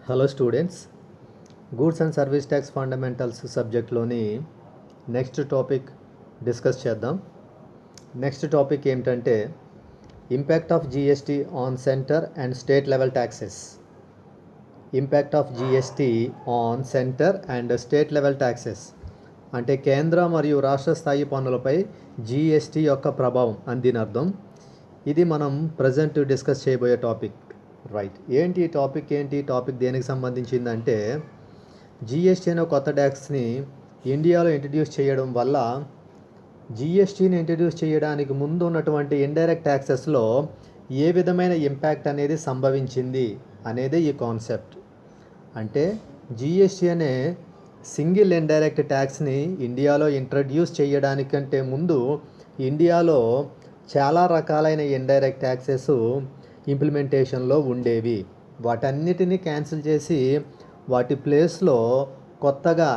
Hello students, goods and service tax fundamentals సబ్జెక్ట్లోని next topic discuss చేద్దాం. Next topic ఏమిటంటే impact of GST on centre and state level taxes. Impact of GST on centre and state level taxes అంటే కేంద్ర మరియు రాష్ట్ర స్థాయి పన్నులపై GST యొక్క ప్రభావం అని దీని అర్థం. ఇది మనం ప్రజెంట్ డిస్కస్ చేయబోయే టాపిక్. రైట్, ఏంటి టాపిక్ దేనికి సంబంధించిందంటే జిఎస్టీ అనే కొత్త ట్యాక్స్ని ఇండియాలో ఇంట్రడ్యూస్ చేయడం వల్ల జిఎస్టీని ఇంట్రడ్యూస్ చేయడానికి ముందు ఉన్నటువంటి ఇండైరెక్ట్ ట్యాక్సెస్లో ఏ విధమైన ఇంపాక్ట్ అనేది సంభవించింది అనేది ఈ కాన్సెప్ట్. అంటే జిఎస్టీ అనే సింగిల్ ఇండైరెక్ట్ ట్యాక్స్ని ఇండియాలో ఇంట్రడ్యూస్ చేయడానికంటే ముందు ఇండియాలో చాలా రకాలైన ఇండైరెక్ట్ ట్యాక్సెస్ ఇంప్లిమెంటేషన్లో ఉండేవి. వాటన్నిటిని క్యాన్సిల్ చేసి వాటి ప్లేస్లో కొత్తగా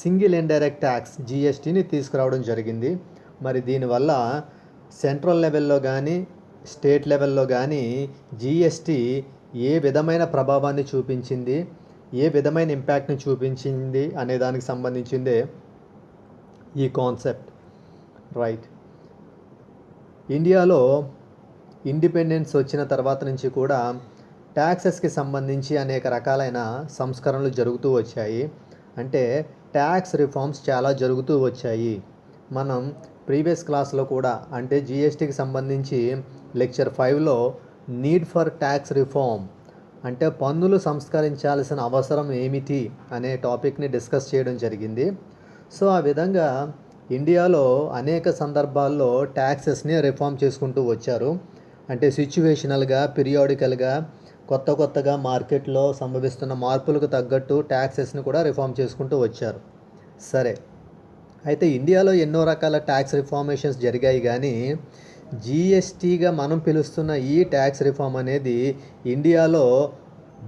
సింగిల్ ఇండైరెక్ట్ ట్యాక్స్ జిఎస్టీని తీసుకురావడం జరిగింది. మరి దీనివల్ల సెంట్రల్ లెవెల్లో కానీ స్టేట్ లెవెల్లో కానీ జిఎస్టీ ఏ విధమైన ప్రభావాన్ని చూపించింది, ఏ విధమైన ఇంపాక్ట్ని చూపించింది అనే దానికి సంబంధించిందే ఈ కాన్సెప్ట్. రైట్, ఇండియాలో ఇండిపెండెన్స్ వచ్చిన తర్వాత నుంచి కూడా ట్యాక్సెస్కి సంబంధించి అనేక రకాలైన సంస్కరణలు జరుగుతూ వచ్చాయి. అంటే ట్యాక్స్ రిఫార్మ్స్ చాలా జరుగుతూ వచ్చాయి. మనం ప్రీవియస్ క్లాస్లో కూడా అంటే జిఎస్టీకి సంబంధించి లెక్చర్ 5లో నీడ్ ఫర్ ట్యాక్స్ రిఫార్మ్ అంటే పన్నులు సంస్కరించాల్సిన అవసరం ఏమిటి అనే టాపిక్ని డిస్కస్ చేయడం జరిగింది. సో ఆ విధంగా ఇండియాలో అనేక సందర్భాల్లో ట్యాక్సెస్ని రిఫార్మ్ చేసుకుంటూ వచ్చారు. అంటే సిచ్యువేషనల్గా, పీరియాడికల్గా కొత్తగా మార్కెట్లో సంభవిస్తున్న మార్పులకు తగ్గట్టు ట్యాక్సెస్ని కూడా రిఫార్మ్ చేసుకుంటూ వచ్చారు. సరే, అయితే ఇండియాలో ఎన్నో రకాల ట్యాక్స్ రిఫార్మేషన్స్ జరిగాయి, కానీ జిఎస్టీగా మనం పిలుస్తున్న ఈ ట్యాక్స్ రిఫార్మ్ అనేది ఇండియాలో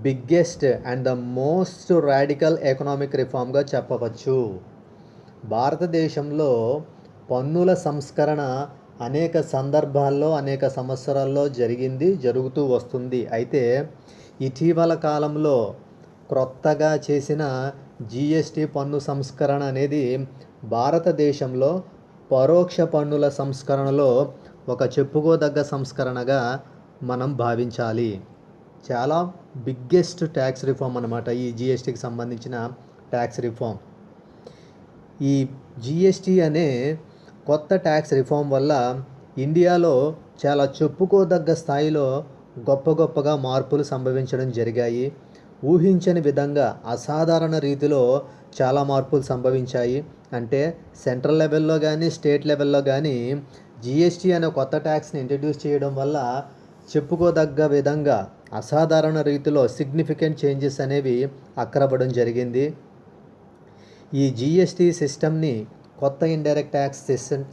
biggest and the most radical economic రిఫార్మ్గా చెప్పవచ్చు. భారతదేశంలో పన్నుల సంస్కరణ అనేక సందర్భాల్లో అనేక సంవత్సరాల్లో జరుగుతూ వస్తుంది. అయితే ఇటీవల కాలంలో క్రొత్తగా చేసిన జిఎస్టీ పన్ను సంస్కరణ అనేది భారతదేశంలో పరోక్ష పన్నుల సంస్కరణలో ఒక చెప్పుకోదగ్గ సంస్కరణగా మనం భావించాలి. చాలా బిగ్గెస్ట్ ట్యాక్స్ రిఫార్మ్ అన్నమాట ఈ జిఎస్టీకి సంబంధించిన ట్యాక్స్ రిఫార్మ్. ఈ జిఎస్టీ అనే కొత్త ట్యాక్స్ రిఫార్మ్ వల్ల ఇండియాలో చాలా చెప్పుకోదగ్గ స్థాయిలో గొప్పగా మార్పులు సంభవించడం జరిగాయి. ఊహించని విధంగా అసాధారణ రీతిలో చాలా మార్పులు సంభవించాయి. అంటే సెంట్రల్ లెవెల్లో కానీ స్టేట్ లెవెల్లో కానీ జిఎస్టీ అనే కొత్త ట్యాక్స్ని ఇంట్రడ్యూస్ చేయడం వల్ల చెప్పుకోదగ్గ విధంగా అసాధారణ రీతిలో సిగ్నిఫికెంట్ చేంజెస్ అనేవి అక్కరవ్వడం జరిగింది. ఈ జిఎస్టీ సిస్టమ్ని, కొత్త ఇండైరెక్ట్ ట్యాక్స్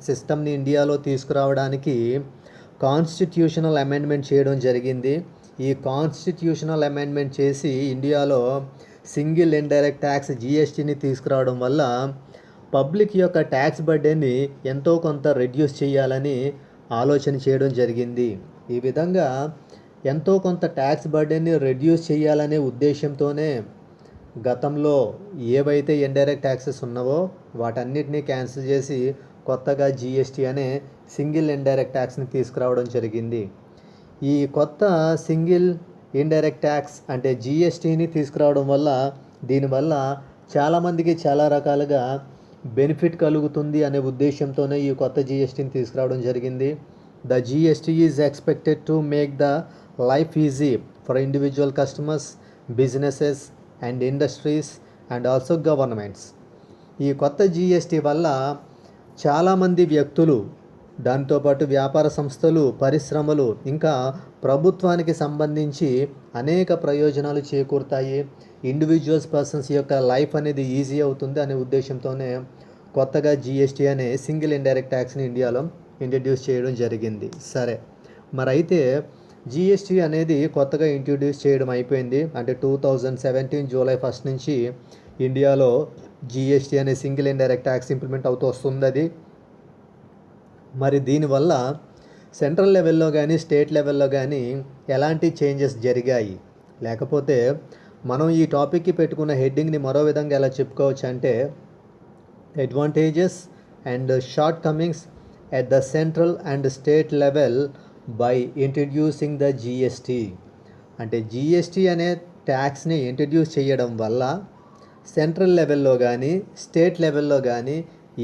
సిస్టమ్ని ఇండియాలో తీసుకురావడానికి కాన్స్టిట్యూషనల్ అమెండ్మెంట్ చేయడం జరిగింది. ఈ కాన్స్టిట్యూషనల్ అమెండ్మెంట్ చేసి ఇండియాలో సింగిల్ ఇండైరెక్ట్ ట్యాక్స్ జిఎస్టీని తీసుకురావడం వల్ల పబ్లిక్ యొక్క ట్యాక్స్ బర్డెన్ని ఎంతో కొంత రెడ్యూస్ చేయాలని ఆలోచన చేయడం జరిగింది. ఈ విధంగా ఎంతో కొంత ట్యాక్స్ బర్డెన్ని రెడ్యూస్ చేయాలనే ఉద్దేశంతోనే గతంలో ఏవైతే ఇండైరెక్ట్ ట్యాక్సెస్ ఉన్నావో వాటన్నిటినీ క్యాన్సిల్ చేసి కొత్తగా జిఎస్టీ అనే సింగిల్ ఇండైరెక్ట్ ట్యాక్స్ని తీసుకురావడం జరిగింది. ఈ కొత్త సింగిల్ ఇండైరెక్ట్ ట్యాక్స్ అంటే జిఎస్టీని తీసుకురావడం వల్ల దీనివల్ల చాలామందికి చాలా రకాలుగా బెనిఫిట్ కలుగుతుంది అనే ఉద్దేశంతోనే ఈ కొత్త జిఎస్టీని తీసుకురావడం జరిగింది. The GST is expected to make the life easy for individual customers, businesses and industries and also governments. ఈ కొత్త జిఎస్టీ వల్ల చాలామంది వ్యక్తులు, దాంతోపాటు వ్యాపార సంస్థలు, పరిశ్రమలు, ఇంకా ప్రభుత్వానికి సంబంధించి అనేక ప్రయోజనాలు చేకూరుతాయి. ఇండివిజువల్స్ పర్సన్స్ యొక్క లైఫ్ అనేది ఈజీ అవుతుంది అనే ఉద్దేశంతోనే కొత్తగా జిఎస్టీ అనే సింగిల్ ఇండైరెక్ట్ ట్యాక్స్ని ఇండియాలో ఇంట్రడ్యూస్ చేయడం జరిగింది. సరే, మరైతే జిఎస్టీ అనేది కొత్తగా ఇంట్రడ్యూస్ చేయడం అయిపోయింది. అంటే 2017 జూలై 1 నుంచి ఇండియాలో జిఎస్టీ అనే సింగిల్ ఇండైరెక్ట్ ట్యాక్స్ ఇంప్లిమెంట్ అవుతూ వస్తుంది. మరి దీనివల్ల సెంట్రల్ లెవెల్లో కానీ స్టేట్ లెవెల్లో కానీ ఎలాంటి చేంజెస్ జరిగాయి, లేకపోతే మనం ఈ టాపిక్కి పెట్టుకున్న హెడ్డింగ్ని మరో విధంగా ఎలా చెప్పుకోవచ్చు అంటే advantages and short Cummins at the central and state level by introducing the GST. అంటే జిఎస్టీ అనే ట్యాక్స్ని ఇంట్రడ్యూస్ చేయడం వల్ల సెంట్రల్ లెవెల్లో కానీ స్టేట్ లెవెల్లో కానీ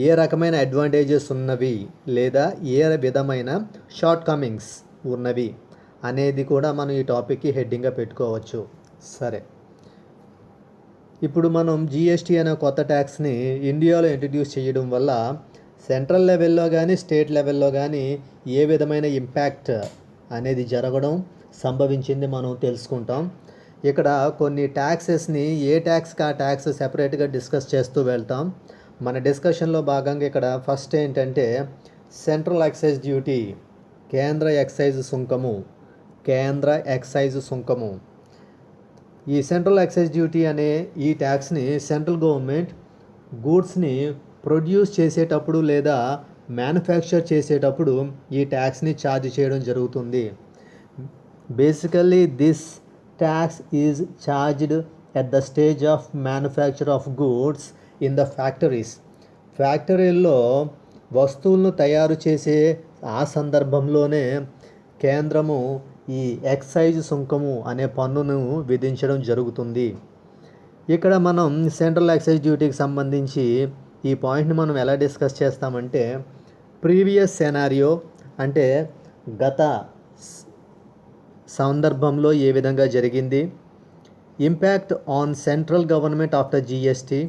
ఏ రకమైన అడ్వాంటేజెస్ ఉన్నవి లేదా ఏ విధమైన షార్ట్ కమింగ్స్ ఉన్నవి అనేది కూడా మనం ఈ టాపిక్కి హెడ్డింగ్గా పెట్టుకోవచ్చు. సరే, ఇప్పుడు మనం జిఎస్టీ అనే కొత్త ట్యాక్స్ని ఇండియాలో ఇంట్రడ్యూస్ చేయడం వల్ల సెంట్రల్ లెవెల్లో కానీ స్టేట్ లెవెల్లో కానీ ఏ విధమైన ఇంపాక్ట్ అనేది జరగడం సంభవించింది మనం తెలుసుకుంటాం. ఇక్కడ కొన్ని ట్యాక్సెస్ని ఏ ట్యాక్స్కి ఆ ట్యాక్స్ సెపరేట్గా డిస్కస్ చేస్తూ వెళ్తాం. మన డిస్కషన్లో భాగంగా ఇక్కడ ఫస్ట్ ఏంటంటే సెంట్రల్ ఎక్సైజ్ డ్యూటీ, కేంద్ర ఎక్సైజ్ సుంకము. ఈ సెంట్రల్ ఎక్సైజ్ డ్యూటీ అనే ఈ ట్యాక్స్ని సెంట్రల్ గవర్నమెంట్ గూడ్స్ని ప్రొడ్యూస్ చేసేటప్పుడు లేదా మ్యానుఫ్యాక్చర్ చేసేటప్పుడు ఈ ట్యాక్స్ని ఛార్జ్ చేయడం జరుగుతుంది. Basically this tax is charged at the stage of manufacture of goods in the factories. ఫ్యాక్టరీల్లో వస్తువులను తయారు చేసే ఆ సందర్భంలోనే కేంద్రము ఈ ఎక్సైజ్ సుంకము అనే పన్నును విధించడం జరుగుతుంది. ఇక్కడ మనం సెంట్రల్ ఎక్సైజ్ డ్యూటీకి సంబంధించి ఈ పాయింట్ని మనం ఎలా డిస్కస్ చేస్తామంటే ప్రీవియస్ సెనారియో అంటే గత సందర్భంలో ఏ విధంగా జరిగింది, impact on central government after GST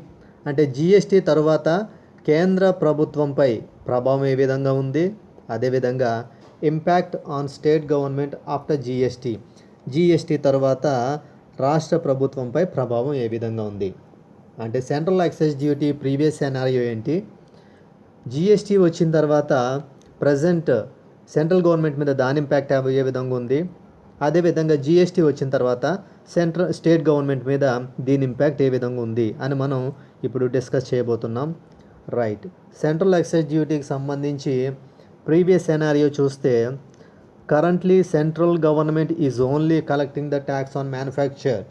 అంటే జిఎస్టీ తర్వాత కేంద్ర ప్రభుత్వంపై ప్రభావం ఏ విధంగా ఉంది, అదేవిధంగా impact on state government after GST తర్వాత రాష్ట్ర ప్రభుత్వంపై ప్రభావం ఏ విధంగా ఉంది. అంటే central excise duty previous scenario ఏంటి, జిఎస్టీ వచ్చిన తర్వాత ప్రజెంట్ సెంట్రల్ గవర్నమెంట్ మీద దాని ఇంపాక్ట్ ఏ విధంగా ఉంది, అదేవిధంగా జిఎస్టీ వచ్చిన తర్వాత స్టేట్ గవర్నమెంట్ మీద దీని ఇంపాక్ట్ ఏ విధంగా ఉంది అని మనం ఇప్పుడు డిస్కస్ చేయబోతున్నాం. రైట్, సెంట్రల్ ఎక్సైజ్ డ్యూటీకి సంబంధించి ప్రీవియస్ సెనారియో చూస్తే currently central government is only collecting the tax on manufacture.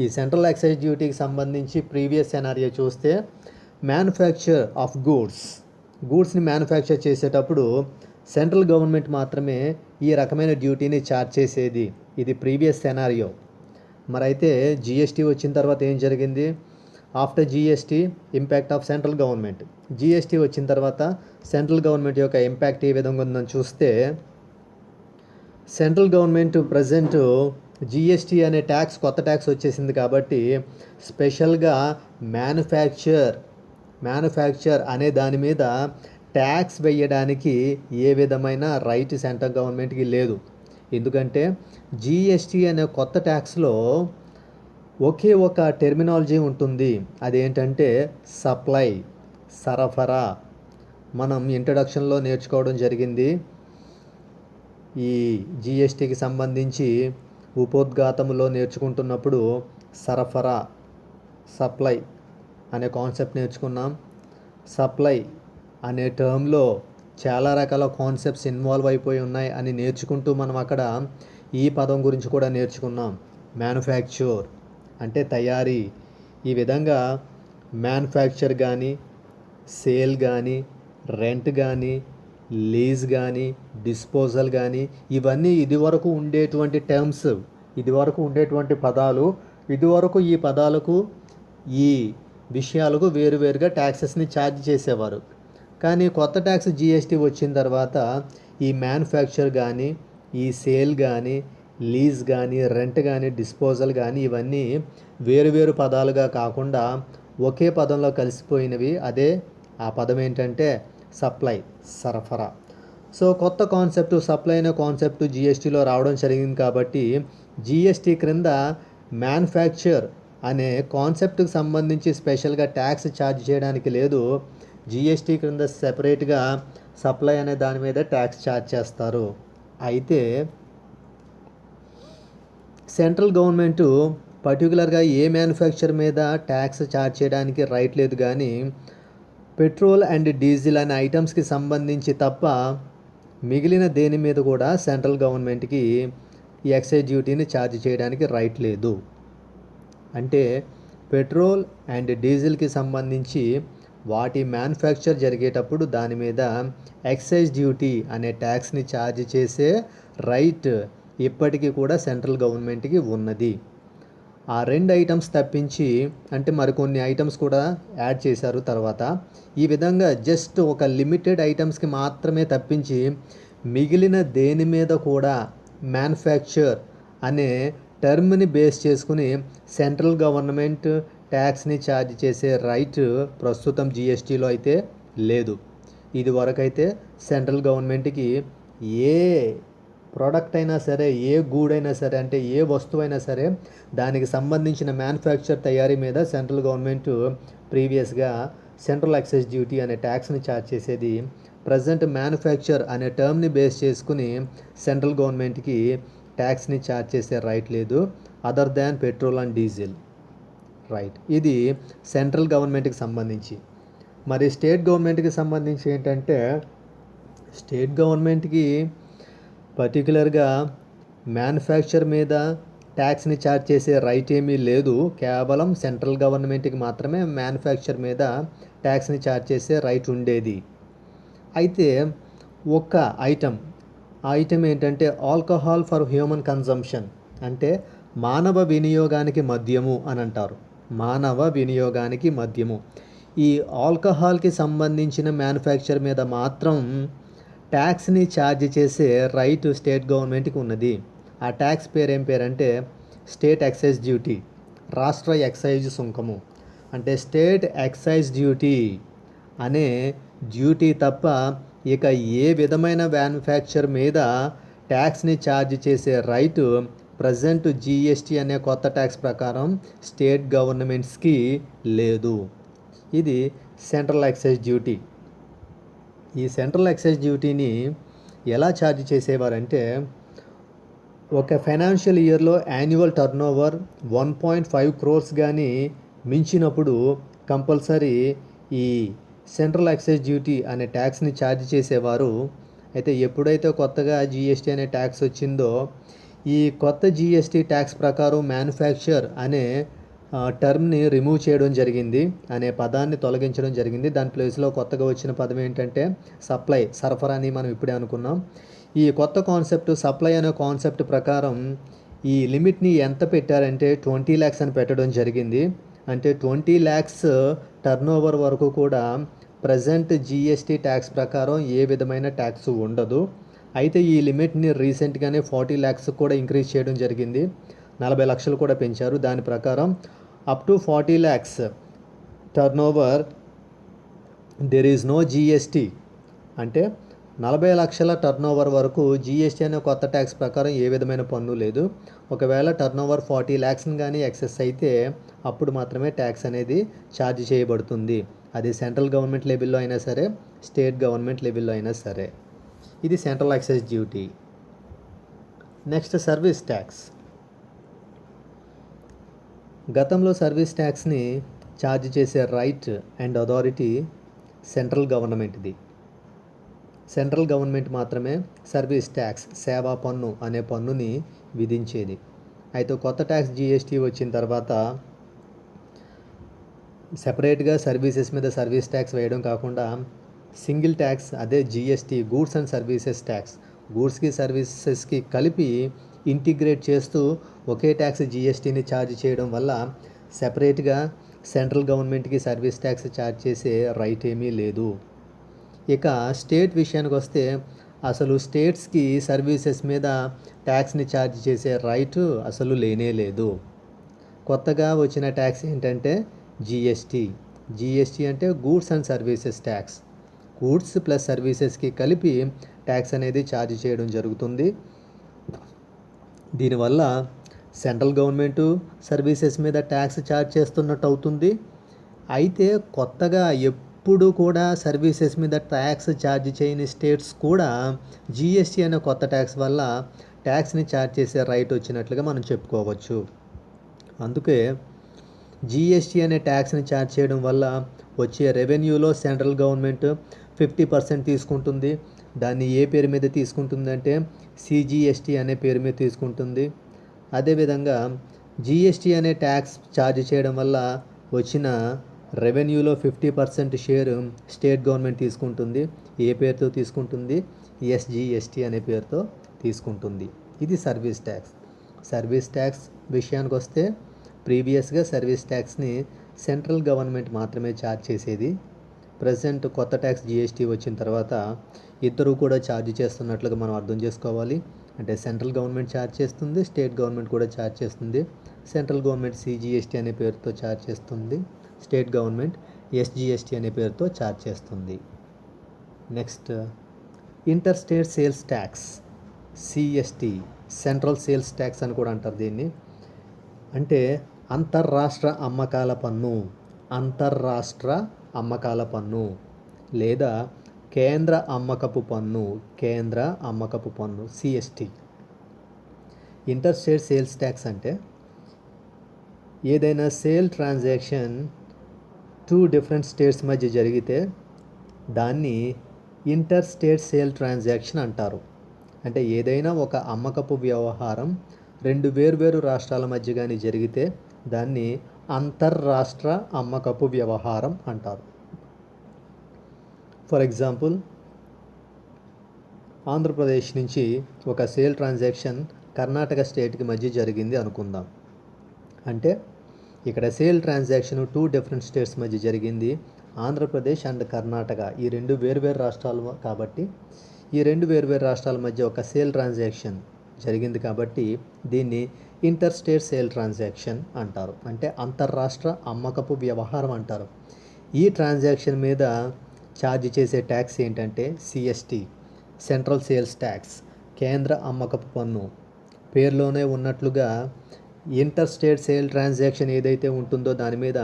ఈ సెంట్రల్ ఎక్సైజ్ డ్యూటీకి సంబంధించి ప్రీవియస్ సెనారియో చూస్తే మ్యానుఫ్యాక్చర్ ఆఫ్ గూడ్స్ని మ్యానుఫ్యాక్చర్ చేసేటప్పుడు సెంట్రల్ గవర్నమెంట్ మాత్రమే ఈ రకమైన డ్యూటీని ఛార్జ్ చేసేది. ఇది ప్రీవియస్ సెనారియో. మరైతే జిఎస్టీ వచ్చిన తర్వాత ఏం జరిగింది, after GST impact of central government. GST వచ్చిన తర్వాత సెంట్రల్ గవర్నమెంట్ యొక్క ఇంపాక్ట్ ఏ విధంగా ఉందని చూస్తే సెంట్రల్ గవర్నమెంట్ ప్రజెంట్ జిఎస్టీ అనే ట్యాక్స్ కొత్త ట్యాక్స్ వచ్చేసింది కాబట్టి స్పెషల్గా మ్యానుఫ్యాక్చర్ అనే దాని మీద ట్యాక్స్ వేయడానికి ఏ విధమైన రైట్ సెంట్రల్ గవర్నమెంట్కి లేదు. ఎందుకంటే జిఎస్టీ అనే కొత్త ట్యాక్స్లో ఒకే ఒక టెర్మినాలజీ ఉంటుంది, అదేంటంటే సప్లై, సరఫరా. మనం ఇంట్రడక్షన్లో నేర్చుకోవడం జరిగింది. ఈ జిఎస్టీకి సంబంధించి ఉపోద్ఘాతంలో నేర్చుకుంటున్నప్పుడు సరఫరా, సప్లై అనే కాన్సెప్ట్ నేర్చుకున్నాం. సప్లై అనే టర్మ్లో చాలా రకాల కాన్సెప్ట్స్ ఇన్వాల్వ్ అయిపోయి ఉన్నాయి అని నేర్చుకుంటూ మనం అక్కడ ఈ పదం గురించి కూడా నేర్చుకున్నాం. మ్యానుఫ్యాక్చర్ అంటే తయారీ. ఈ విధంగా మ్యానుఫ్యాక్చర్ కానీ, సేల్ కానీ, రెంట్ కానీ, లీజ్ కానీ, డిస్పోజల్ కానీ, ఇవన్నీ ఇదివరకు ఉండేటువంటి టర్మ్స్, ఇదివరకు ఉండేటువంటి పదాలు. ఇదివరకు ఈ పదాలకు ఈ విషయాలకు వేరువేరుగా ట్యాక్సెస్ని ఛార్జ్ చేసేవారు. కానీ కొత్త ట్యాక్స్ జిఎస్టీ వచ్చిన తర్వాత ఈ మ్యానుఫ్యాక్చర్ కానీ, ఈ సేల్ కానీ, లీజ్ కానీ, రెంట్ కానీ, డిస్పోజల్ కానీ ఇవన్నీ వేరువేరు పదాలుగా కాకుండా ఒకే పదంలో కలిసిపోయినవి. అదే ఆ పదం ఏంటంటే సప్లై, సరఫరా. సో కొత్త కాన్సెప్ట్ సప్లై అనే కాన్సెప్ట్ జిఎస్టీలో రావడం జరిగింది కాబట్టి జిఎస్టీ క్రింద మ్యానుఫ్యాక్చర్ అనే కాన్సెప్ట్కి సంబంధించి స్పెషల్గా ట్యాక్స్ ఛార్జ్ చేయడానికి లేదు. జిఎస్టీ క్రింద సెపరేట్గా సప్లై అనే దాని మీద ట్యాక్స్ ఛార్జ్ చేస్తారు. అయితే సెంట్రల్ గవర్నమెంటు పర్టికులర్గా ఏ మ్యానుఫ్యాక్చర్ మీద ట్యాక్స్ ఛార్జ్ చేయడానికి రైట్ లేదు, కానీ పెట్రోల్ అండ్ డీజిల్ అనే ఐటమ్స్కి సంబంధించి తప్ప మిగిలిన దేని మీద కూడా సెంట్రల్ గవర్నమెంట్కి ఈ ఎక్సైజ్ డ్యూటీని ఛార్జ్ చేయడానికి రైట్ లేదు. అంటే పెట్రోల్ అండ్ డీజిల్కి సంబంధించి వాటి మ్యానుఫ్యాక్చర్ జరిగేటప్పుడు దాని మీద ఎక్సైజ్ డ్యూటీ అనే ట్యాక్స్ని ఛార్జ్ చేసే రైట్ ఇప్పటికీ కూడా సెంట్రల్ గవర్నమెంట్కి ఉన్నది. ఆ 2 ఐటమ్స్ తప్పించి అంటే మరికొన్ని ఐటమ్స్ కూడా యాడ్ చేశారు తర్వాత. ఈ విధంగా జస్ట్ ఒక లిమిటెడ్ ఐటమ్స్కి మాత్రమే తప్పించి మిగిలిన దేని మీద కూడా మ్యానుఫ్యాక్చర్ అనే టర్మ్ని బేస్ చేసుకుని సెంట్రల్ గవర్నమెంట్ ట్యాక్స్ని ఛార్జ్ చేసే రైట్ ప్రస్తుతం జిఎస్టీలో అయితే లేదు. ఇది వరకైతే సెంట్రల్ గవర్నమెంట్కి ఏ ప్రోడక్ట్ అయినా సరే, ఏ గూడైనా సరే, అంటే ఏ వస్తువైనా సరే దానికి సంబంధించిన మ్యానుఫ్యాక్చర్ తయారీ మీద సెంట్రల్ గవర్నమెంట్ ప్రీవియస్గా సెంట్రల్ ఎక్సైజ్ డ్యూటీ అనే ట్యాక్స్ని ఛార్జ్ చేసేది. ప్రజెంట్ మ్యానుఫ్యాక్చర్ అనే టర్మ్ని బేస్ చేసుకుని సెంట్రల్ గవర్నమెంట్కి ట్యాక్స్ని ఛార్జ్ చేసే రైట్ లేదు other than petrol and diesel right. ఇది సెంట్రల్ గవర్నమెంట్కి సంబంధించి. మరి స్టేట్ గవర్నమెంట్కి సంబంధించి ఏంటంటే స్టేట్ గవర్నమెంట్కి పర్టికులర్గా మ్యానుఫ్యాక్చర్ మీద ట్యాక్స్ని ఛార్జ్ చేసే రైట్ ఏమీ లేదు. కేవలం సెంట్రల్ గవర్నమెంట్కి మాత్రమే మ్యానుఫ్యాక్చర్ మీద ట్యాక్స్ని ఛార్జ్ చేసే రైట్ ఉండేది. అయితే ఒక ఐటమ్ ఏంటంటే ఆల్కహాల్ ఫర్ హ్యూమన్ కన్జంప్షన్, అంటే మానవ వినియోగానికి మద్యము అని అంటారు. మానవ వినియోగానికి మద్యము. ఈ ఆల్కహాల్కి సంబంధించిన మ్యానుఫ్యాక్చర్ మీద మాత్రం ట్యాక్స్ని ఛార్జ్ చేసే రైట్ స్టేట్ గవర్నమెంట్కి ఉన్నది. ఆ ట్యాక్స్ ఏం పేరంటే స్టేట్ ఎక్సైజ్ డ్యూటీ, రాష్ట్ర ఎక్సైజ్ సుంకము. అంటే స్టేట్ ఎక్సైజ్ డ్యూటీ అనే డ్యూటీ తప్ప ఇక ఏ విధమైన మ్యానుఫ్యాక్చర్ మీద ట్యాక్స్ని ఛార్జ్ చేసే రైటు ప్రజెంట్ జిఎస్టీ అనే కొత్త ట్యాక్స్ ప్రకారం స్టేట్ గవర్నమెంట్స్కి లేదు. ఇది సెంట్రల్ ఎక్సైజ్ డ్యూటీ. ఈ సెంట్రల్ ఎక్సైజ్ డ్యూటీని ఎలా ఛార్జ్ చేసేవారంటే ఒక ఫైనాన్షియల్ ఇయర్లో యాన్యువల్ టర్నోవర్ 1.5 crores కానీ మించినప్పుడు కంపల్సరీ ఈ సెంట్రల్ ఎక్సైజ్ డ్యూటీ అనే ట్యాక్స్ని ఛార్జ్ చేసేవారు. అయితే ఎప్పుడైతే కొత్తగా జిఎస్టీ అనే ట్యాక్స్ వచ్చిందో ఈ కొత్త జిఎస్టీ ట్యాక్స్ ప్రకారం మ్యానుఫ్యాక్చర్ అనే టర్మ్ని రిమూవ్ చేయడం జరిగింది, అనే పదాన్ని తొలగించడం జరిగింది. దాని ప్లేస్లో కొత్తగా వచ్చిన పదం ఏంటంటే సప్లై, సరఫరా అని మనం ఇప్పుడే అనుకున్నాం. ఈ కొత్త కాన్సెప్ట్ సప్లై అనే కాన్సెప్ట్ ప్రకారం ఈ లిమిట్ని ఎంత పెట్టారంటే 20 lakhs అని పెట్టడం జరిగింది. అంటే 20 lakhs టర్నోవర్ వరకు కూడా ప్రజెంట్ జిఎస్టీ ట్యాక్స్ ప్రకారం ఏ విధమైన ట్యాక్స్ ఉండదు. అయితే ఈ లిమిట్ని రీసెంట్గానే 40 lakhs కూడా ఇంక్రీజ్ చేయడం జరిగింది. 40 లక్షలు కూడా పెంచారు. దాని ప్రకారం up to 40 lakhs turnover there is no GST. అంటే 40 లక్షల టర్నోవర్ వరకు జిఎస్టీ అనే కొత్త ట్యాక్స్ ప్రకారం ఏ విధమైన పన్ను లేదు. ఒకవేళ టర్నోవర్ 40 lakhs కానీ ఎక్సెస్ అయితే అప్పుడు మాత్రమే ట్యాక్స్ అనేది ఛార్జ్ చేయబడుతుంది. అది సెంట్రల్ గవర్నమెంట్ లెవెల్లో అయినా సరే, స్టేట్ గవర్నమెంట్ లెవెల్లో అయినా సరే. ఇది central excise duty. Next service tax. గతంలో సర్వీస్ ట్యాక్స్ని ఛార్జ్ చేసే రైట్ అండ్ అథారిటీ సెంట్రల్ గవర్నమెంట్ది. సెంట్రల్ గవర్నమెంట్ మాత్రమే సర్వీస్ ట్యాక్స్, సేవా పన్ను అనే పన్నుని విధించేది. అయితే కొత్త ట్యాక్స్ జిఎస్టీ వచ్చిన తర్వాత సెపరేట్గా సర్వీసెస్ మీద సర్వీస్ ట్యాక్స్ వేయడం కాకుండా సింగిల్ ట్యాక్స్, అదే GST, goods and services tax, గూడ్స్కి సర్వీసెస్కి కలిపి ఇంటిగ్రేట్ చేస్తూ ఒకే ట్యాక్స్ జిఎస్టీని ఛార్జ్ చేయడం వల్ల సెపరేట్గా సెంట్రల్ గవర్నమెంట్కి సర్వీస్ ట్యాక్స్ ఛార్జ్ చేసే రైట్ ఏమీ లేదు. ఇక స్టేట్ విషయానికి వస్తే అసలు స్టేట్స్కి సర్వీసెస్ మీద ట్యాక్స్ని ఛార్జ్ చేసే రైట్ అసలు లేనే లేదు. కొత్తగా వచ్చిన ట్యాక్స్ ఏంటంటే జిఎస్టీ. జిఎస్టీ అంటే goods and services tax. Goods plus సర్వీసెస్కి కలిపి ట్యాక్స్ అనేది ఛార్జ్ చేయడం జరుగుతుంది. దీనివల్ల సెంట్రల్ గవర్నమెంటు సర్వీసెస్ మీద ట్యాక్స్ ఛార్జ్ చేస్తున్నట్టు అవుతుంది. అయితే కొత్తగా ఎప్పుడు కూడా సర్వీసెస్ మీద ట్యాక్స్ ఛార్జ్ చేయని స్టేట్స్ కూడా జిఎస్టీ అనే కొత్త ట్యాక్స్ వల్ల ట్యాక్స్ని ఛార్జ్ చేసే రైట్ వచ్చినట్లుగా మనం చెప్పుకోవచ్చు. అందుకే జిఎస్టీ అనే ట్యాక్స్ని ఛార్జ్ చేయడం వల్ల వచ్చే రెవెన్యూలో సెంట్రల్ గవర్నమెంట్ 50% తీసుకుంటుంది. దాన్ని ఏ పేరు మీద తీసుకుంటుందంటే సిజిఎస్టీ అనే పేరు మీద తీసుకుంటుంది. అదేవిధంగా జిఎస్టీ అనే ట్యాక్స్ ఛార్జ్ చేయడం వల్ల వచ్చిన రెవెన్యూలో 50% షేర్ స్టేట్ గవర్నమెంట్ తీసుకుంటుంది. ఏ పేరుతో తీసుకుంటుంది? ఎస్జిఎస్టీ అనే పేరుతో తీసుకుంటుంది. ఇది సర్వీస్ ట్యాక్స్. సర్వీస్ ట్యాక్స్ విషయానికి వస్తే ప్రీవియస్గా సర్వీస్ ట్యాక్స్ని సెంట్రల్ గవర్నమెంట్ మాత్రమే ఛార్జ్ చేసేది. ప్రజెంట్ కొత్త ట్యాక్స్ జిఎస్టీ వచ్చిన తర్వాత ఇద్దరు కూడా ఛార్జ్ చేస్తున్నట్లుగా మనం అర్థం చేసుకోవాలి. అంటే సెంట్రల్ గవర్నమెంట్ ఛార్జ్ చేస్తుంది, స్టేట్ గవర్నమెంట్ కూడా ఛార్జ్ చేస్తుంది. సెంట్రల్ గవర్నమెంట్ సిజిఎస్టీ అనే పేరుతో ఛార్జ్ చేస్తుంది, స్టేట్ గవర్నమెంట్ ఎస్జిఎస్టీ అనే పేరుతో ఛార్జ్ చేస్తుంది. Next inter state sales tax, CST, central sales tax అని కూడా అంటారు దీన్ని. అంటే అంతర్రాష్ట్ర అమ్మకాల పన్ను, అంతర్రాష్ట్ర అమ్మకాల పన్ను లేదా కేంద్ర అమ్మకపు పన్ను, కేంద్ర అమ్మకపు పన్ను, CST. Inter state sales tax అంటే ఏదైనా సేల్ ట్రాన్సాక్షన్ 2 డిఫరెంట్ స్టేట్స్ మధ్య జరిగితే దాన్ని ఇంటర్ స్టేట్ సేల్ ట్రాన్సాక్షన్ అంటారు. అంటే ఏదైనా ఒక అమ్మకపు వ్యవహారం 2 వేర్వేరు రాష్ట్రాల మధ్య కానీ జరిగితే దాన్ని అంతర్రాష్ట్ర అమ్మకపు వ్యవహారం అంటారు. ఫర్ ఎగ్జాంపుల్, ఆంధ్రప్రదేశ్ నుంచి ఒక సేల్ ట్రాన్సాక్షన్ కర్ణాటక స్టేట్కి మధ్య జరిగింది అనుకుందాం. అంటే ఇక్కడ సేల్ ట్రాన్సాక్షన్ 2 డిఫరెంట్ స్టేట్స్ మధ్య జరిగింది. ఆంధ్రప్రదేశ్ అండ్ కర్ణాటక ఈ 2 వేర్వేరు రాష్ట్రాలు కాబట్టి ఈ 2 వేర్వేరు రాష్ట్రాల మధ్య ఒక సేల్ ట్రాన్సాక్షన్ జరిగింది కాబట్టి దీన్ని ఇంటర్ స్టేట్ సేల్ ట్రాన్సాక్షన్ అంటారు. అంటే అంతర్రాష్ట్ర అమ్మకపు వ్యవహారం అంటారు. ఈ ట్రాన్సాక్షన్ మీద ఛార్జ్ చేసే ట్యాక్స్ ఏంటంటే సిఎస్టీ, సెంట్రల్ సేల్స్ ట్యాక్స్, కేంద్ర అమ్మకపు పన్ను. పేరులోనే ఉన్నట్లుగా ఇంటర్ స్టేట్ సేల్ ట్రాన్సాక్షన్ ఏదైతే ఉంటుందో దాని మీద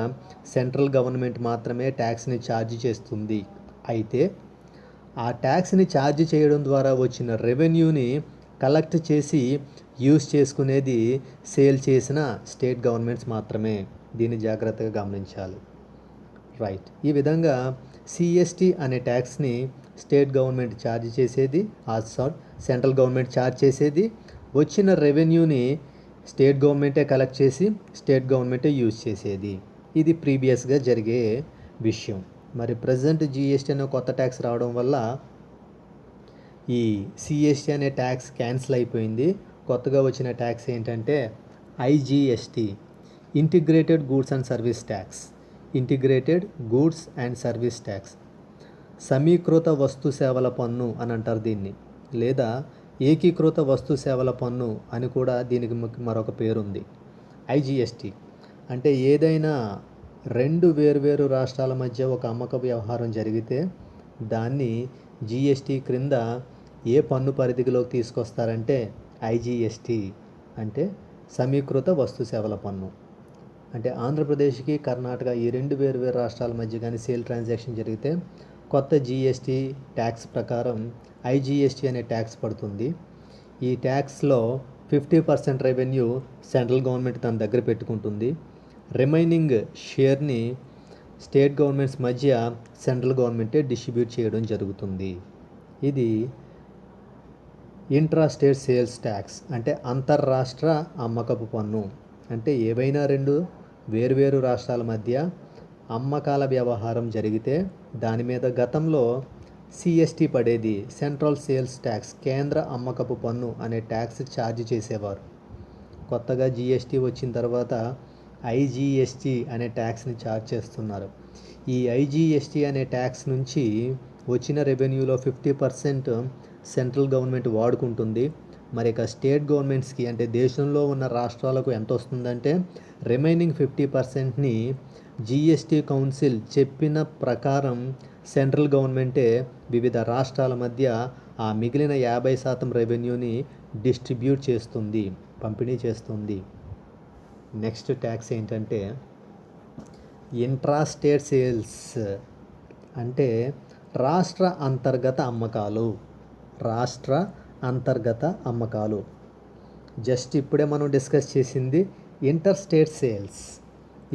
సెంట్రల్ గవర్నమెంట్ మాత్రమే ట్యాక్స్ని ఛార్జ్ చేస్తుంది. అయితే ఆ ట్యాక్స్ని ఛార్జ్ చేయడం ద్వారా వచ్చిన రెవెన్యూని కలెక్ట్ చేసి యూజ్ చేసుకునేది సేల్ చేసిన స్టేట్ గవర్నమెంట్స్ మాత్రమే. దీన్ని జాగ్రత్తగా గమనించాలి. రైట్. ఈ విధంగా సిఎస్టీ అనే ట్యాక్స్ని స్టేట్ గవర్నమెంట్ ఛార్జ్ చేసేది, సెంట్రల్ గవర్నమెంట్ ఛార్జ్ చేసేది. వచ్చిన రెవెన్యూని స్టేట్ గవర్నమెంటే కలెక్ట్ చేసి స్టేట్ గవర్నమెంటే యూజ్ చేసేది. ఇది ప్రీవియస్గా జరిగే విషయం. మరి ప్రజెంట్ జిఎస్టీ అనే కొత్త ట్యాక్స్ రావడం వల్ల ఈ సిఎస్టీ అనే ట్యాక్స్ క్యాన్సిల్ అయిపోయింది. కొత్తగా వచ్చిన ట్యాక్స్ ఏంటంటే IGST, integrated goods and service tax. Integrated goods and service tax, సమీకృత వస్తు సేవల పన్ను అని అంటారు దీన్ని, లేదా ఏకీకృత వస్తు సేవల పన్ను అని కూడా దీనికి మరొక పేరుంది. ఐజిఎస్టీ అంటే ఏదైనా 2 వేర్వేరు రాష్ట్రాల మధ్య ఒక అమ్మక వ్యవహారం జరిగితే దాన్ని జిఎస్టీ క్రింద ఏ పన్ను పరిధిలోకి తీసుకొస్తారంటే ఐజిఎస్టీ అంటే సమీకృత వస్తు సేవల పన్ను. అంటే ఆంధ్రప్రదేశ్కి కర్ణాటక ఈ 2 వేర్వేరు రాష్ట్రాల మధ్య కానీ సేల్ ట్రాన్సాక్షన్ జరిగితే కొత్త జిఎస్టీ ట్యాక్స్ ప్రకారం ఐజిఎస్టీ అనే ట్యాక్స్ పడుతుంది. ఈ ట్యాక్స్లో 50% రెవెన్యూ సెంట్రల్ గవర్నమెంట్ తన దగ్గర పెట్టుకుంటుంది. రిమైనింగ్ షేర్ని స్టేట్ గవర్నమెంట్స్ మధ్య సెంట్రల్ గవర్నమెంటే డిస్ట్రిబ్యూట్ చేయడం జరుగుతుంది. ఇది ఇంట్రా స్టేట్ సేల్స్ ట్యాక్స్ అంటే అంతర్రాష్ట్ర అమ్మకపు పన్ను. అంటే ఏవైనా 2 వేర్వేరు రాష్ట్రాల మధ్య అమ్మకాల వ్యవహారం జరిగితే దాని మీద గతంలో సిఎస్టీ పడేది, సెంట్రల్ సేల్స్ ట్యాక్స్, కేంద్ర అమ్మకపు పన్ను అనే ట్యాక్స్ ఛార్జ్ చేసేవారు. కొత్తగా జిఎస్టీ వచ్చిన తర్వాత ఐజిఎస్టీ అనే ట్యాక్స్ని ఛార్జ్ చేస్తున్నారు. ఈ ఐజిఎస్టీ అనే ట్యాక్స్ నుంచి వచ్చిన రెవెన్యూలో 50% సెంట్రల్ గవర్నమెంట్ వాడుకుంటుంది. మరి ఇక స్టేట్ గవర్నమెంట్స్కి అంటే దేశంలో ఉన్న రాష్ట్రాలకు ఎంత వస్తుందంటే రిమైనింగ్ 50%ని జిఎస్టీ కౌన్సిల్ చెప్పిన ప్రకారం సెంట్రల్ గవర్నమెంటే వివిధ రాష్ట్రాల మధ్య ఆ మిగిలిన 50% రెవెన్యూని డిస్ట్రిబ్యూట్ చేస్తుంది, పంపిణీ చేస్తుంది. నెక్స్ట్ ట్యాక్స్ ఏంటంటే ఇంట్రా స్టేట్ సేల్స్ అంటే రాష్ట్ర అంతర్గత అమ్మకాలు. రాష్ట్ర అంతర్గత అమ్మకాలు. జస్ట్ ఇప్పుడే మనం డిస్కస్ చేసింది ఇంటర్ స్టేట్ సేల్స్.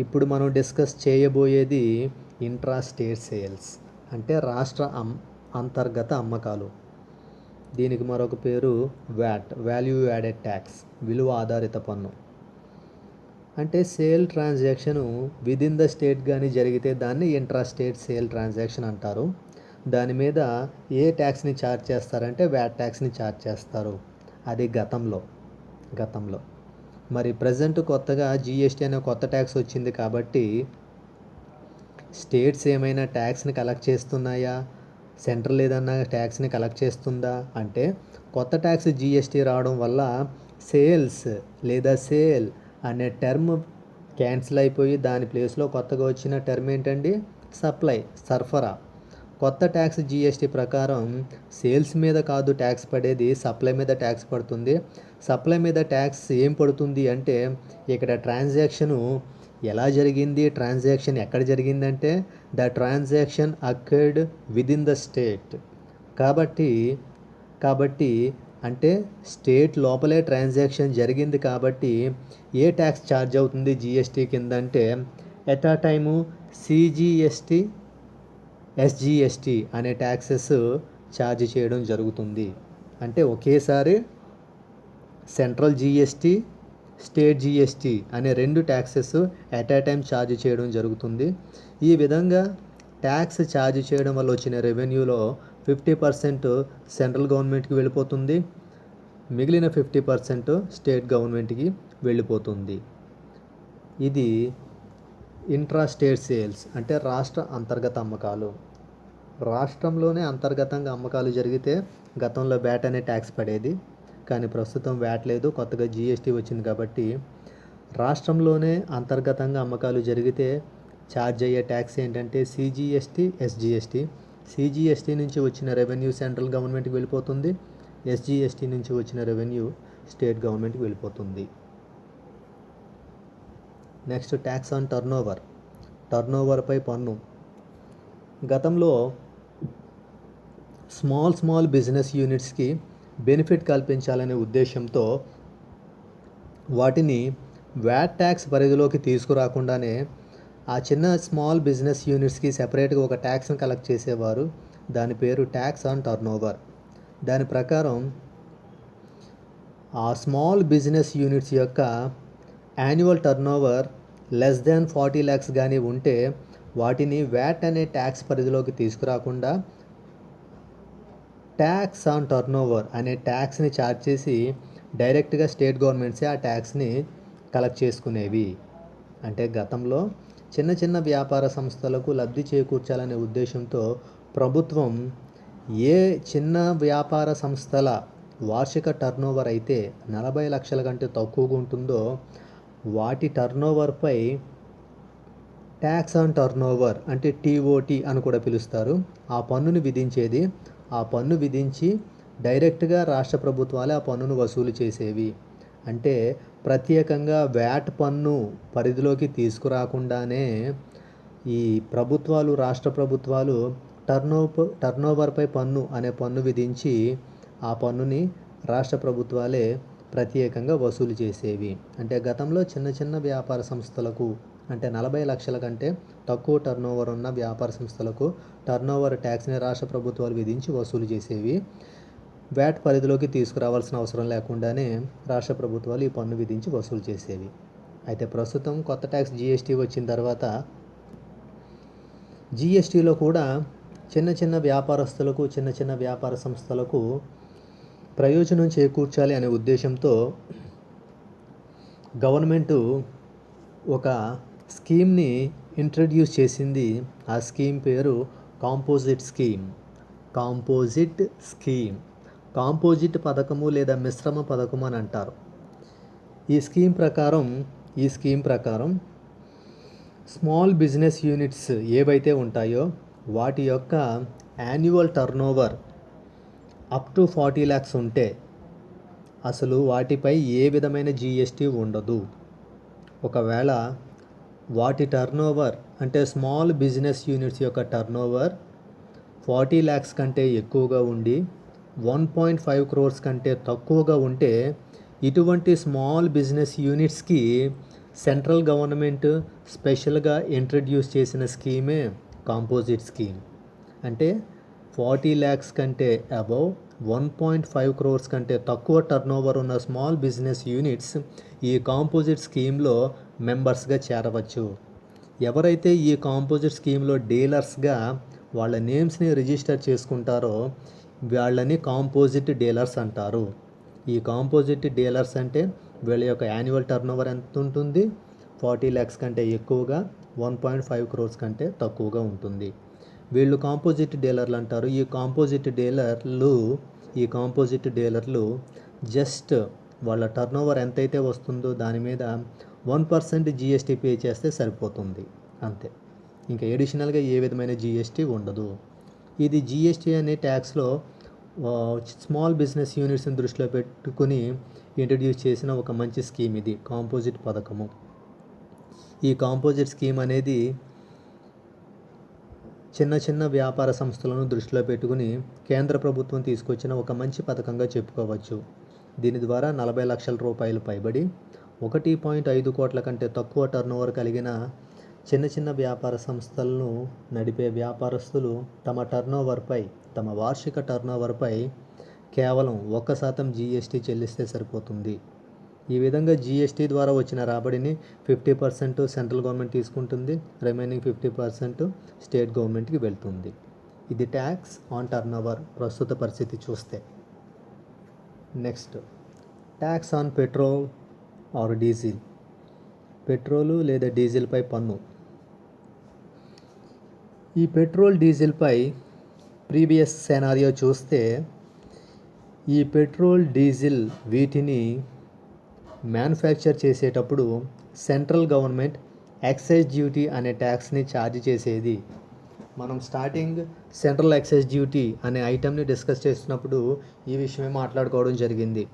ఇప్పుడు మనం డిస్కస్ చేయబోయేది ఇంట్రా స్టేట్ సేల్స్ అంటే రాష్ట్ర అంతర్గత అమ్మకాలు. దీనికి మరొక పేరు వ్యాట్, వాల్యూ యాడెడ్ ట్యాక్స్, విలువ ఆధారిత పన్ను. అంటే sale transaction within the state కానీ జరిగితే దాన్ని ఇంట్రా స్టేట్ సేల్ ట్రాన్సాక్షన్ అంటారు. దాని మీద ఏ ట్యాక్స్ని ఛార్జ్ చేస్తారంటే వ్యాట్ ట్యాక్స్ని ఛార్జ్ చేస్తారు. అది గతంలో మరి ప్రజెంట్ కొత్తగా జిఎస్టీ అనే కొత్త ట్యాక్స్ వచ్చింది కాబట్టి స్టేట్స్ ఏమైనా ట్యాక్స్ని కలెక్ట్ చేస్తున్నాయా, సెంట్రల్ ఏదన్నా ట్యాక్స్ని కలెక్ట్ చేస్తుందా అంటే కొత్త ట్యాక్స్ జిఎస్టీ రావడం వల్ల సేల్స్ లేదా సేల్ అనే టర్మ్ క్యాన్సిల్ అయిపోయి దాని ప్లేస్లో కొత్తగా వచ్చిన టర్మ్ ఏంటండి, సరఫరా. కొత్త ట్యాక్స్ జిఎస్టీ ప్రకారం సేల్స్ మీద కాదు ట్యాక్స్ పడేది, సప్లై మీద ట్యాక్స్ పడుతుంది. సప్లై మీద ట్యాక్స్ ఏం పడుతుంది అంటే ఇక్కడ ట్రాన్సాక్షను ఎలా జరిగింది, ట్రాన్సాక్షన్ ఎక్కడ జరిగిందంటే the transaction occurred within the state. కాబట్టి అంటే స్టేట్ లోపలే ట్రాన్సాక్షన్ జరిగింది కాబట్టి ఏ ట్యాక్స్ ఛార్జ్ అవుతుంది జిఎస్టీ కింద అంటే ఎట్ ఆ టైము సిజిఎస్టీ, ఎస్జిఎస్టీ అనే ట్యాక్సెస్ ఛార్జ్ చేయడం జరుగుతుంది. అంటే ఒకేసారి సెంట్రల్ జిఎస్టీ, స్టేట్ జిఎస్టీ అనే 2 ట్యాక్సెస్ ఎట్ ఆ టైం ఛార్జ్ చేయడం జరుగుతుంది. ఈ విధంగా ట్యాక్స్ ఛార్జ్ చేయడం వల్ల వచ్చిన రెవెన్యూలో 50% సెంట్రల్ గవర్నమెంట్కి వెళ్ళిపోతుంది, మిగిలిన 50% స్టేట్ గవర్నమెంట్కి వెళ్ళిపోతుంది. ఇది ఇంట్రా స్టేట్ సేల్స్ అంటే రాష్ట్ర అంతర్గత అమ్మకాలు. రాష్ట్రంలోనే అంతర్గతంగా అమ్మకాలు జరిగితే గతంలో వ్యాట్ అనే ట్యాక్స్ పడేది, కానీ ప్రస్తుతం వ్యాట్ లేదు, కొత్తగా జిఎస్టీ వచ్చింది కాబట్టి రాష్ట్రంలోనే అంతర్గతంగా అమ్మకాలు జరిగితే ఛార్జ్ అయ్యే ట్యాక్స్ ఏంటంటే సిజిఎస్టీ, ఎస్జిఎస్టీ. సిజిఎస్టీ నుంచి వచ్చిన రెవెన్యూ సెంట్రల్ గవర్నమెంట్కి వెళ్ళిపోతుంది, ఎస్జిఎస్టీ నుంచి వచ్చిన రెవెన్యూ స్టేట్ గవర్నమెంట్కి వెళ్ళిపోతుంది. నెక్స్ట్ ట్యాక్స్ ఆన్ టర్నోవర్పై పన్ను. గతంలో స్మాల్ బిజినెస్ యూనిట్స్కి బెనిఫిట్ కల్పించాలనే ఉద్దేశంతో వాటిని వ్యాట్ ట్యాక్స్ పరిధిలోకి తీసుకురాకుండానే ఆ చిన్న స్మాల్ బిజినెస్ యూనిట్స్కి సెపరేట్గా ఒక ట్యాక్స్ని కలెక్ట్ చేసేవారు. దాని పేరు ట్యాక్స్ ఆన్ టర్నోవర్. దాని ప్రకారం ఆ స్మాల్ బిజినెస్ యూనిట్స్ యొక్క annual turnover less than 40 lakhs కానీ ఉంటే వాటిని వ్యాట్ అనే ట్యాక్స్ పరిధిలోకి తీసుకురాకుండా ట్యాక్స్ ఆన్ టర్నోవర్ అనే ట్యాక్స్ని ఛార్జ్ చేసి డైరెక్ట్గా స్టేట్ గవర్నమెంట్సే ఆ ట్యాక్స్ని కలెక్ట్ చేసుకునేవి. అంటే గతంలో చిన్న వ్యాపార సంస్థలకు లబ్ధి చేకూర్చాలనే ఉద్దేశంతో ప్రభుత్వం ఏ చిన్న వ్యాపార సంస్థల వార్షిక టర్నోవర్ అయితే 40 లక్షల కంటే తక్కువగా ఉంటుందో వాటి టర్నోవర్పై ట్యాక్స్ ఆన్ టర్నోవర్ అంటే టీఓటీ అని కూడా పిలుస్తారు, ఆ పన్నుని విధించేది. ఆ పన్ను విధించి డైరెక్ట్గా రాష్ట్ర ప్రభుత్వాలే ఆ పన్నును వసూలు చేసేవి. అంటే ప్రత్యేకంగా వ్యాట్ పన్ను పరిధిలోకి తీసుకురాకుండానే ఈ రాష్ట్ర ప్రభుత్వాలు టర్నోవర్పై పన్ను అనే పన్ను విధించి ఆ పన్నుని రాష్ట్ర ప్రభుత్వాలే ప్రత్యేకంగా వసూలు చేసేవి. అంటే గతంలో చిన్న వ్యాపార సంస్థలకు అంటే 40 లక్షల కంటే తక్కువ టర్నోవర్ ఉన్న వ్యాపార సంస్థలకు టర్నోవర్ ట్యాక్స్ని రాష్ట్ర ప్రభుత్వాలు విధించి వసూలు చేసేవి. వ్యాట్ పరిధిలోకి తీసుకురావాల్సిన అవసరం లేకుండానే రాష్ట్ర ప్రభుత్వాలు ఈ పన్ను విధించి వసూలు చేసేవి. అయితే ప్రస్తుతం కొత్త ట్యాక్స్ జిఎస్టీ వచ్చిన తర్వాత జిఎస్టీలో కూడా చిన్న వ్యాపారస్తులకు చిన్న వ్యాపార సంస్థలకు ప్రయోజనం చేకూర్చాలి అనే ఉద్దేశంతో గవర్నమెంటు ఒక స్కీమ్ని ఇంట్రడ్యూస్ చేసింది. ఆ స్కీమ్ పేరు కాంపోజిట్ స్కీమ్. కాంపోజిట్ పథకము లేదా మిశ్రమ పథకము అని అంటారు. ఈ స్కీమ్ ప్రకారం స్మాల్ బిజినెస్ యూనిట్స్ ఏవైతే ఉంటాయో వాటి యొక్క annual turnover up to 40 lakhs ఉంటే అసలు వాటిపై ఏ విధమైన జిఎస్టీ ఉండదు. ఒకవేళ వాటి టర్నోవర్ అంటే స్మాల్ బిజినెస్ యూనిట్స్ యొక్క టర్నోవర్ 40 lakhs కంటే ఎక్కువగా ఉండి 1.5 crores కంటే తక్కువగా ఉంటే ఇటువంటి స్మాల్ బిజినెస్ యూనిట్స్కి సెంట్రల్ గవర్నమెంట్ స్పెషల్గా ఇంట్రడ్యూస్ చేసిన స్కీమే కాంపోజిట్ స్కీమ్. అంటే 40 lakhs కంటే అబవ్ 1.5 crores కంటే తక్కువ టర్నోవర్ ఉన్న స్మాల్ బిజినెస్ యూనిట్స్ ఈ కాంపోజిట్ స్కీమ్లో మెంబర్స్గా చేరవచ్చు. ఎవరైతే ఈ కాంపోజిట్ స్కీమ్లో డీలర్స్గా వాళ్ళ నేమ్స్ని రిజిస్టర్ చేసుకుంటారో వాళ్ళని కాంపోజిట్ డీలర్స్ అంటారు. ఈ కాంపోజిట్ డీలర్స్ అంటే వీళ్ళ యొక్క యాన్యువల్ టర్నోవర్ ఎంత ఉంటుంది? 40 lakhs కంటే ఎక్కువగా, 1.5 crores కంటే తక్కువగా ఉంటుంది. వీళ్ళు కాంపోజిట్ డీలర్లు అంటారు. ఈ కాంపోజిట్ డీలర్లు జస్ట్ వాళ్ళ టర్నోవర్ ఎంతైతే వస్తుందో దాని మీద 1% GST పే చేస్తే సరిపోతుంది, అంతే. ఇంకా ఎడిషనల్గా ఏ విధమైన GST ఉండదు. ఇది GST అనే ట్యాక్స్లో స్మాల్ బిజినెస్ యూనిట్స్ని దృష్టిలో పెట్టుకుని ఇంట్రడ్యూస్ చేసిన ఒక మంచి స్కీమ్ ఇది, కాంపోజిట్ పథకము. ఈ కాంపోజిట్ స్కీమ్ అనేది చిన్న చిన్న వ్యాపార సంస్థలను దృష్టిలో పెట్టుకుని కేంద్ర ప్రభుత్వం తీసుకొచ్చిన ఒక మంచి పథకంగా చెప్పుకోవచ్చు. దీని ద్వారా 40 లక్షల రూపాయలు పైబడి 1.5 కోట్ల కంటే తక్కువ టర్నోవర్ కలిగిన చిన్న చిన్న వ్యాపార సంస్థలను నడిపే వ్యాపారస్తులు తమ వార్షిక టర్నోవర్పై కేవలం 1% GST చెల్లిస్తే సరిపోతుంది. ఈ విధంగా GST ద్వారా వచ్చిన రాబడిని 50% సెంట్రల్ గవర్నమెంట్ తీసుకుంటుంది, రిమైనింగ్ 50% స్టేట్ గవర్నమెంట్కి వెళ్తుంది. ఇది ట్యాక్స్ ఆన్ టర్నోవర్ ప్రస్తుత పరిస్థితి చూస్తే. Next, tax on petrol are diesel. Petrol లేదా డీజిల్పై పన్ను. ఈ పెట్రోల్ డీజిల్పై ప్రీవియస్ సెనారియో చూస్తే ఈ పెట్రోల్ డీజిల్ వీటిని మ్యానుఫ్యాక్చర్ చేసేటప్పుడు సెంట్రల్ గవర్నమెంట్ ఎక్సైజ్ డ్యూటీ అనే ట్యాక్స్ని ఛార్జ్ చేసేది. మనం స్టార్టింగ్ సెంట్రల్ ఎక్సైజ్ డ్యూటీ అనే ఐటెంని డిస్కస్ చేస్తున్నప్పుడు ఈ విషయమే మాట్లాడుకోవడం జరిగింది.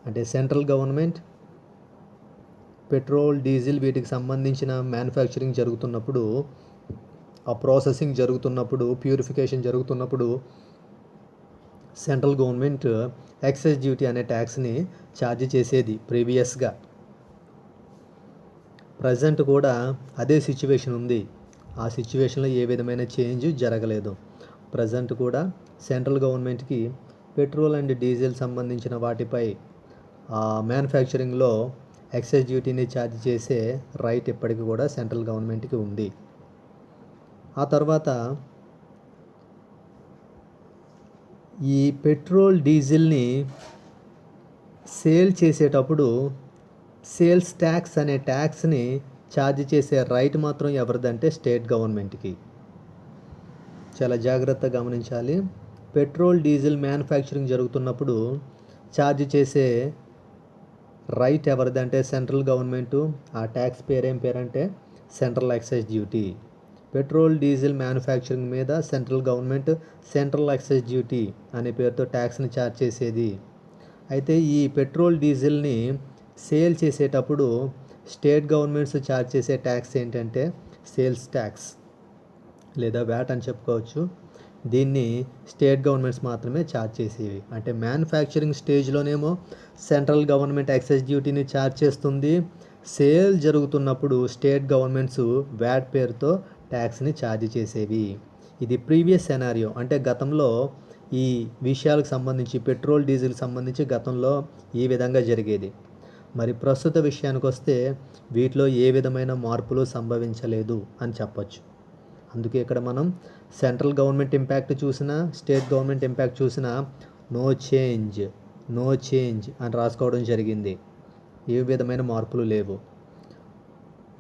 అంటే సెంట్రల్ గవర్నమెంట్ పెట్రోల్ డీజిల్ వీటికి సంబంధించిన మ్యానుఫ్యాక్చరింగ్ జరుగుతున్నప్పుడు, ఆ ప్రాసెసింగ్ జరుగుతున్నప్పుడు, ప్యూరిఫికేషన్ జరుగుతున్నప్పుడు సెంట్రల్ గవర్నమెంట్ ఎక్సైజ్ డ్యూటీ అనే ట్యాక్స్ని ఛార్జ్ చేసేది ప్రీవియస్గా. ప్రజెంట్ కూడా అదే సిచ్యువేషన్ ఉంది. ఆ సిచ్యువేషన్లో ఏ విధమైన చేంజ్ జరగలేదు. ప్రజెంట్ కూడా సెంట్రల్ గవర్నమెంట్కి పెట్రోల్ అండ్ డీజిల్ సంబంధించిన వాటిపై మ్యానుఫ్యాక్చరింగ్లో ఎక్సైజ్ డ్యూటీని ఛార్జ్ చేసే రైట్ ఇప్పటికి కూడా సెంట్రల్ గవర్నమెంట్కి ఉంది. ఆ తర్వాత ఈ పెట్రోల్ డీజిల్ని సేల్ చేసేటప్పుడు సేల్స్ ట్యాక్స్ అనే ట్యాక్స్ని ఛార్జ్ చేసే రైట్ మాత్రం ఎవరిదంటే స్టేట్ గవర్నమెంట్కి. చాలా జాగ్రత్తగా గమనించాలి. పెట్రోల్ డీజిల్ మ్యానుఫ్యాక్చరింగ్ జరుగుతున్నప్పుడు ఛార్జ్ చేసే రైట్ ఎవరిదంటే సెంట్రల్ గవర్నమెంటు. ఆ ట్యాక్స్ పేరేం పేరంటే central excise duty. Petrol diesel manufacturing మీద central government central excise duty అనే పేరుతో ట్యాక్స్ని ఛార్జ్ చేసేది. అయితే ఈ పెట్రోల్ డీజిల్ని సేల్ చేసేటప్పుడు స్టేట్ గవర్నమెంట్స్ ఛార్జ్ చేసే ట్యాక్స్ ఏంటంటే సేల్స్ ట్యాక్స్ లేదా వ్యాట్ అని చెప్పుకోవచ్చు. దీన్ని స్టేట్ గవర్నమెంట్స్ మాత్రమే ఛార్జ్ చేసేవి. అంటే మ్యానుఫ్యాక్చరింగ్ స్టేజ్లోనేమో సెంట్రల్ గవర్నమెంట్ ఎక్సైజ్ డ్యూటీని ఛార్జ్ చేస్తుంది. సేల్ జరుగుతున్నప్పుడు స్టేట్ గవర్నమెంట్స్ వ్యాట్ పేరుతో ట్యాక్స్ని ఛార్జ్ చేసేవి. ఇది ప్రీవియస్ సెనారియో. అంటే గతంలో ఈ విషయాలకు సంబంధించి పెట్రోల్ డీజిల్కి సంబంధించి గతంలో ఈ విధంగా జరిగేది. మరి ప్రస్తుత విషయానికి వస్తే వీటిలో ఏ విధమైన మార్పులు సంభవించలేదు అని చెప్పచ్చు. అందుకే ఇక్కడ మనం సెంట్రల్ గవర్నమెంట్ ఇంపాక్ట్ చూసినా, స్టేట్ గవర్నమెంట్ ఇంపాక్ట్ చూసినా నో చేంజ్ అని రాసుకోవడం జరిగింది. ఏ విధమైన మార్పులు లేవు.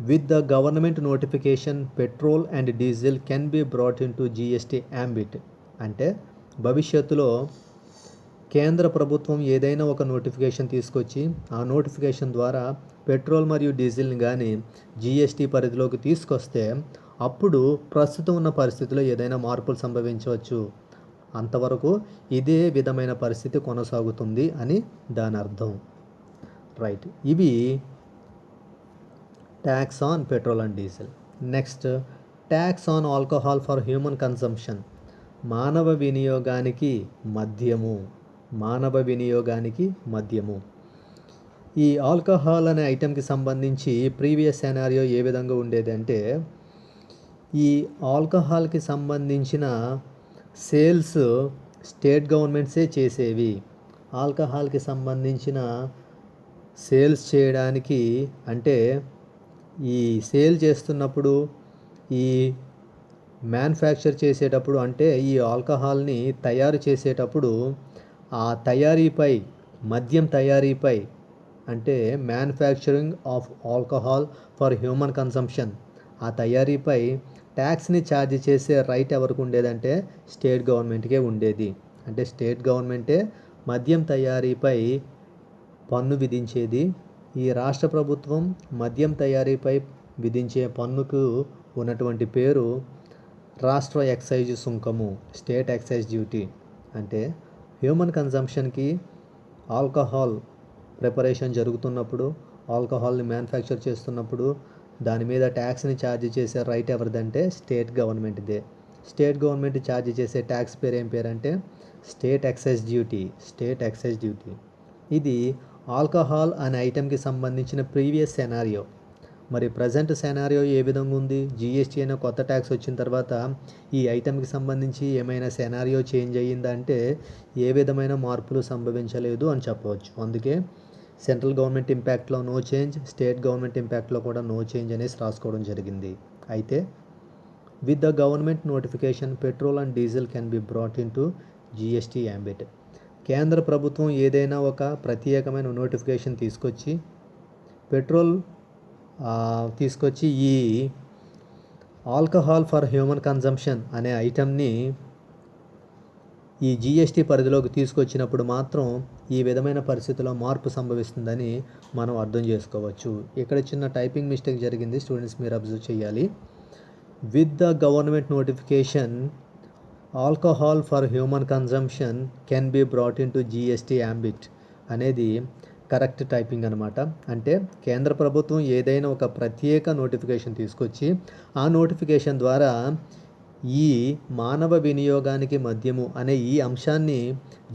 With the government notification petrol and diesel can be brought in to GST ambit. అంటే భవిష్యత్తులో కేంద్ర ప్రభుత్వం ఏదైనా ఒక నోటిఫికేషన్ తీసుకొచ్చి ఆ నోటిఫికేషన్ ద్వారా పెట్రోల్ మరియు డీజిల్ని కానీ GST పరిధిలోకి తీసుకొస్తే అప్పుడు ప్రస్తుతం ఉన్న పరిస్థితిలో ఏదైనా మార్పులు సంభవించవచ్చు. అంతవరకు ఇదే విధమైన పరిస్థితి కొనసాగుతుంది అని దాని అర్థం. రైట్, ఇవి tax on petrol and diesel. Next, tax on alcohol for human consumption. మానవ వినియోగానికి మద్యము. ఈ ఆల్కహాల్ అనే ఐటెంకి సంబంధించి ప్రీవియస్ సెనారియో ఏ విధంగా ఉండేదంటే, ఈ ఆల్కహాల్కి సంబంధించిన సేల్స్ స్టేట్ గవర్నమెంట్సే చేసేవి. ఆల్కహాల్కి సంబంధించిన సేల్స్ చేయడానికి అంటే ఈ సేల్ చేస్తున్నప్పుడు, ఈ మ్యానుఫ్యాక్చర్ చేసేటప్పుడు, అంటే ఈ ఆల్కహాల్ని తయారు చేసేటప్పుడు ఆ తయారీపై, మద్యం తయారీపై, అంటే manufacturing of alcohol for human consumption, ఆ తయారీపై ట్యాక్స్ని ఛార్జ్ చేసే రైట్ ఎవరికి ఉండేదంటే స్టేట్ గవర్నమెంట్కే ఉండేది. అంటే స్టేట్ గవర్నమెంటే మద్యం తయారీపై పన్ను విధించేది. ఈ రాష్ట్ర ప్రభుత్వం మద్యం తయారీపై విధించే పన్నుకు ఉన్నటువంటి పేరు రాష్ట్ర ఎక్సైజ్ సుంకము, స్టేట్ ఎక్సైజ్ డ్యూటీ. అంటే హ్యూమన్ కన్సంప్షన్కి ఆల్కహాల్ ప్రిపరేషన్ జరుగుతున్నప్పుడు, ఆల్కహాల్ని మ్యానుఫ్యాక్చర్ చేస్తున్నప్పుడు దాని మీద ట్యాక్స్ని ఛార్జ్ చేసే రైట్ ఎవరిదంటే స్టేట్ గవర్నమెంట్దే. స్టేట్ గవర్నమెంట్ ఛార్జ్ చేసే ట్యాక్స్ పేరు ఏం పేరంటే state excise duty, state excise duty. ఇది ఆల్కహాల్ అనే ఐటెంకి సంబంధించిన ప్రీవియస్ సెనారియో. మరి ప్రజెంట్ సెనారియో ఏ విధంగా ఉంది? జిఎస్టీ అనే కొత్త ట్యాక్స్ వచ్చిన తర్వాత ఈ ఐటెంకి సంబంధించి ఏమైనా సెనారియో చేంజ్ అయ్యిందా అంటే ఏ విధమైన మార్పులు సంభవించలేదు అని చెప్పవచ్చు. అందుకే సెంట్రల్ గవర్నమెంట్ ఇంపాక్ట్లో నో చేంజ్, స్టేట్ గవర్నమెంట్ ఇంపాక్ట్లో కూడా నో చేంజ్ అనేసి రాసుకోవడం జరిగింది. అయితే with the government notification petrol and diesel can be brought into GST ambit. కేంద్ర ప్రభుత్వం ఏదైనా ఒక ప్రత్యేకమైన నోటిఫికేషన్ తీసుకొచ్చి పెట్రోల్ తీసుకొచ్చి ఈ ఆల్కహాల్ ఫర్ హ్యూమన్ కన్జంప్షన్ అనే ఐటెంని ఈ జిఎస్టీ పరిధిలోకి తీసుకొచ్చినప్పుడు మాత్రం ఈ విధమైన పరిస్థితిలో మార్పు సంభవిస్తుందని మనం అర్థం చేసుకోవచ్చు. ఇక్కడ చిన్న టైపింగ్ మిస్టేక్ జరిగింది, స్టూడెంట్స్ మీరు అబ్జర్వ్ చేయాలి. With the government notification alcohol for human consumption can be brought into GST ambit అనేది కరెక్ట్ టైపింగ్ అనమాట. అంటే కేంద్ర ప్రభుత్వం ఏదైనా ఒక ప్రత్యేక నోటిఫికేషన్ తీసుకొచ్చి ఆ నోటిఫికేషన్ ద్వారా ఈ మానవ వినియోగానికి మద్యము అనే ఈ అంశాన్ని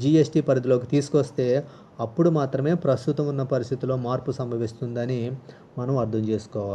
జిఎస్టీ పరిధిలోకి తీసుకొస్తే అప్పుడు మాత్రమే ప్రస్తుతం ఉన్న పరిస్థితిలో మార్పు సంభవిస్తుందని మనం అర్థం చేసుకోవాలి.